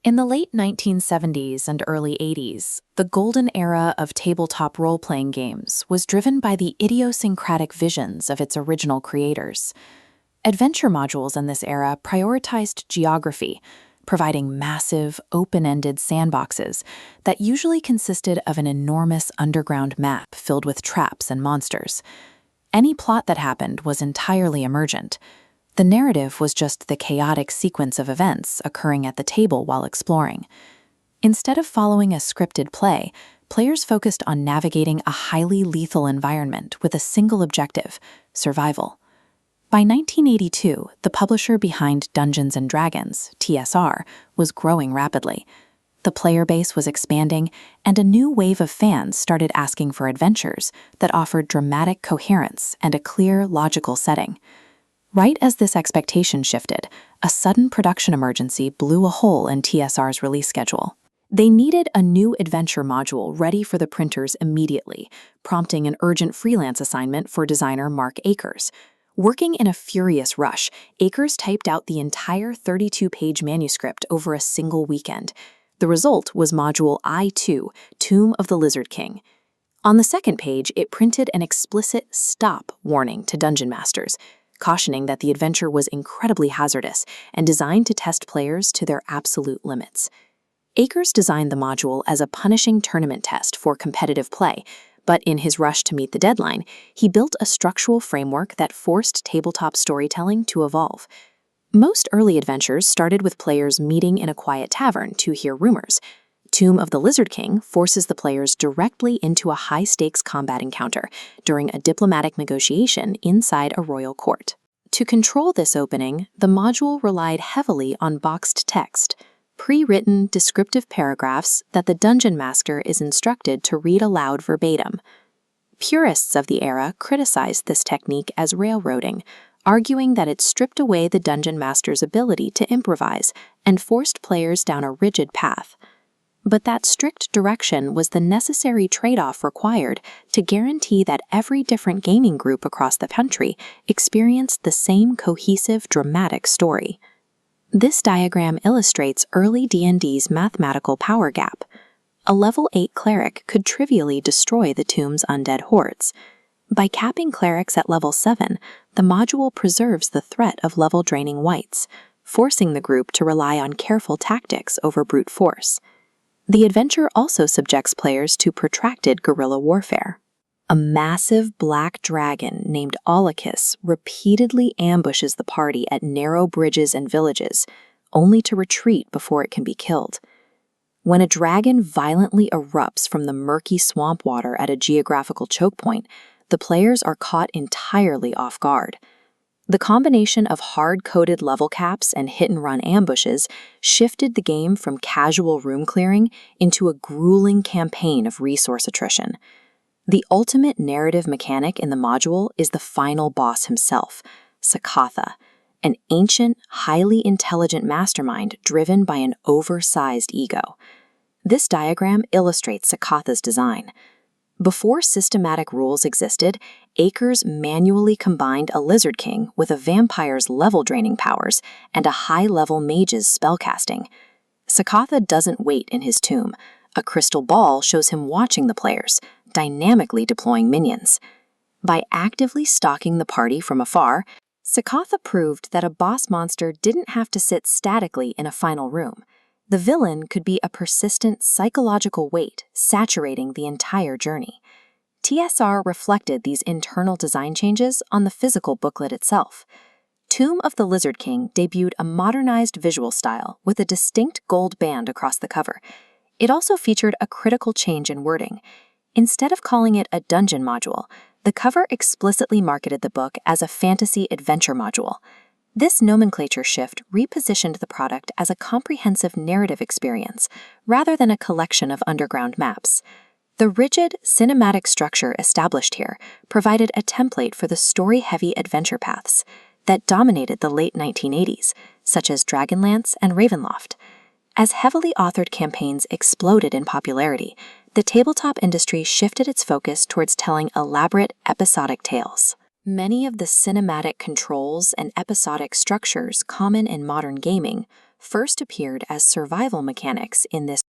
In the late 1970s and early 80s, the golden era of tabletop role-playing games was driven by the idiosyncratic visions of its original creators. Adventure modules in this era prioritized geography, providing massive, open-ended sandboxes that usually consisted of an enormous underground map filled with traps and monsters. Any plot that happened was entirely emergent. The narrative was just the chaotic sequence of events occurring at the table while exploring. Instead of following a scripted play, players focused on navigating a highly lethal environment with a single objective: survival. By 1982, the publisher behind Dungeons & Dragons, TSR, was growing rapidly. The player base was expanding, and a new wave of fans started asking for adventures that offered dramatic coherence and a clear, logical setting. Right as this expectation shifted, a sudden production emergency blew a hole in TSR's release schedule. They needed a new adventure module ready for the printers immediately, prompting an urgent freelance assignment for designer Mark Akers. Working in a furious rush, Akers typed out the entire 32-page manuscript over a single weekend. The result was Module I-2, Tomb of the Lizard King. On the second page, it printed an explicit "stop" warning to dungeon masters, cautioning that the adventure was incredibly hazardous and designed to test players to their absolute limits. Akers designed the module as a punishing tournament test for competitive play, but in his rush to meet the deadline, he built a structural framework that forced tabletop storytelling to evolve. Most early adventures started with players meeting in a quiet tavern to hear rumors. Tomb of the Lizard King forces the players directly into a high-stakes combat encounter during a diplomatic negotiation inside a royal court. To control this opening, the module relied heavily on boxed text, pre-written descriptive paragraphs that the dungeon master is instructed to read aloud verbatim. Purists of the era criticized this technique as railroading, arguing that it stripped away the dungeon master's ability to improvise and forced players down a rigid path. But that strict direction was the necessary trade-off required to guarantee that every different gaming group across the country experienced the same cohesive, dramatic story. This diagram illustrates early D&D's mathematical power gap. A level 8 cleric could trivially destroy the tomb's undead hordes. By capping clerics at level 7, the module preserves the threat of level-draining wights, forcing the group to rely on careful tactics over brute force. The adventure also subjects players to protracted guerrilla warfare. A massive black dragon named Olakis repeatedly ambushes the party at narrow bridges and villages, only to retreat before it can be killed. When a dragon violently erupts from the murky swamp water at a geographical choke point, the players are caught entirely off guard. The combination of hard-coded level caps and hit-and-run ambushes shifted the game from casual room clearing into a grueling campaign of resource attrition. The ultimate narrative mechanic in the module is the final boss himself, Sakatha, an ancient, highly intelligent mastermind driven by an oversized ego. This diagram illustrates Sakatha's design. Before systematic rules existed, Akers manually combined a Lizard King with a vampire's level-draining powers and a high-level mage's spellcasting. Sakatha doesn't wait in his tomb. A crystal ball shows him watching the players, dynamically deploying minions. By actively stalking the party from afar, Sakatha proved that a boss monster didn't have to sit statically in a final room. The villain could be a persistent psychological weight saturating the entire journey. TSR reflected these internal design changes on the physical booklet itself. Tomb of the Lizard King debuted a modernized visual style with a distinct gold band across the cover. It also featured a critical change in wording. Instead of calling it a dungeon module, the cover explicitly marketed the book as a fantasy adventure module. This nomenclature shift repositioned the product as a comprehensive narrative experience, rather than a collection of underground maps. The rigid, cinematic structure established here provided a template for the story-heavy adventure paths that dominated the late 1980s, such as Dragonlance and Ravenloft. As heavily authored campaigns exploded in popularity, the tabletop industry shifted its focus towards telling elaborate, episodic tales. Many of the cinematic controls and episodic structures common in modern gaming first appeared as survival mechanics in this